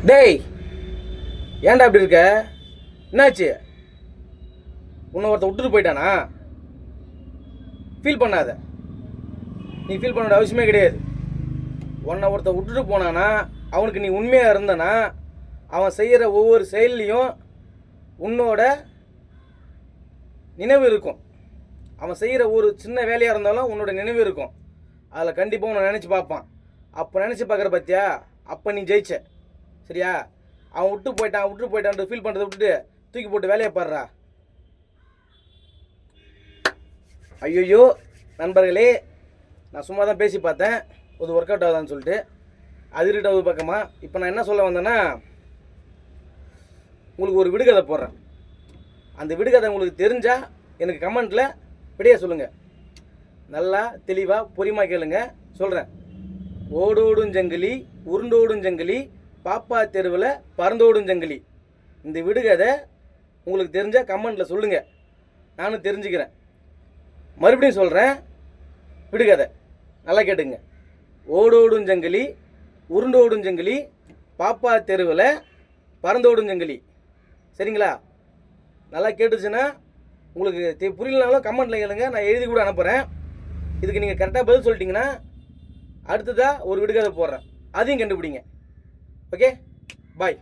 டேய், ஏன்டா அப்படி இருக்க? என்னாச்சு? உன்னை ஒருத்த விட்டுட்டு போயிட்டானா? ஃபீல் பண்ணாத. நீ ஃபீல் பண்ண வேண்டிய அவசியமே கிடையாது. உன்னை ஒருத்த விட்டுட்டு போனானா அவனுக்கு நீ உண்மையாக இருந்தனா அவன் செய்கிற ஒவ்வொரு செயல்லையும் உன்னோட நினைவு இருக்கும். அவன் செய்கிற ஒரு சின்ன வேலையாக இருந்தாலும் உன்னோட நினைவு இருக்கும். அதில் கண்டிப்பாக உன்னை நினச்சி பார்ப்பான். அப்போ நினச்சி பார்க்குற பற்றியா, அப்போ நீ ஜெயிச்ச. சரியா? அவன் விட்டு போயிட்டான் ஃபீல் பண்ணுறதை விட்டுட்டு தூக்கி போட்டு வேலையை பாடுறா. ஐயோ நண்பர்களே, நான் சும்மா தான் பேசி பார்த்தேன் ஒரு ஒர்க் அவுட் ஆகுதான்னு சொல்லிட்டு. அது இருட்டாவது பக்கமாக இப்போ நான் என்ன சொல்ல வந்தேன்னா, உங்களுக்கு ஒரு விடுகதை போடுறேன். அந்த விடுகதை உங்களுக்கு தெரிஞ்சால் எனக்கு கமெண்ட்டில் விடைய சொல்லுங்கள். நல்லா தெளிவாக பொறிமா கேளுங்க. சொல்கிறேன். ஓடோடும் ஜங்கிலி உருண்டோடும் ஜங்கிலி பாப்பா தெருவில் பறந்தோடும் ஜங்கிலி. இந்த விடுகதை உங்களுக்கு தெரிஞ்சால் கமெண்ட்டில் சொல்லுங்கள், நானும் தெரிஞ்சுக்கிறேன். மறுபடியும் சொல்கிறேன், விடுகதை நல்லா கேட்டுங்க. ஓடோடும் ஜங்கிலி உருண்டோடும் ஜங்கிலி பாப்பா தெருவில் பறந்தோடும் ஜங்கிலி. சரிங்களா? நல்லா கேட்டுச்சுன்னா உங்களுக்கு புரியலனாலும் கமெண்ட்டில் கேளுங்க, நான் எழுதி கூட அனுப்புகிறேன். இதுக்கு நீங்கள் கரெக்டாக பதில் சொல்லிட்டீங்கன்னா அடுத்ததாக ஒரு விடுகதை போடுறேன், அதையும் கண்டுபிடிங்க. ஓகே, பாய்.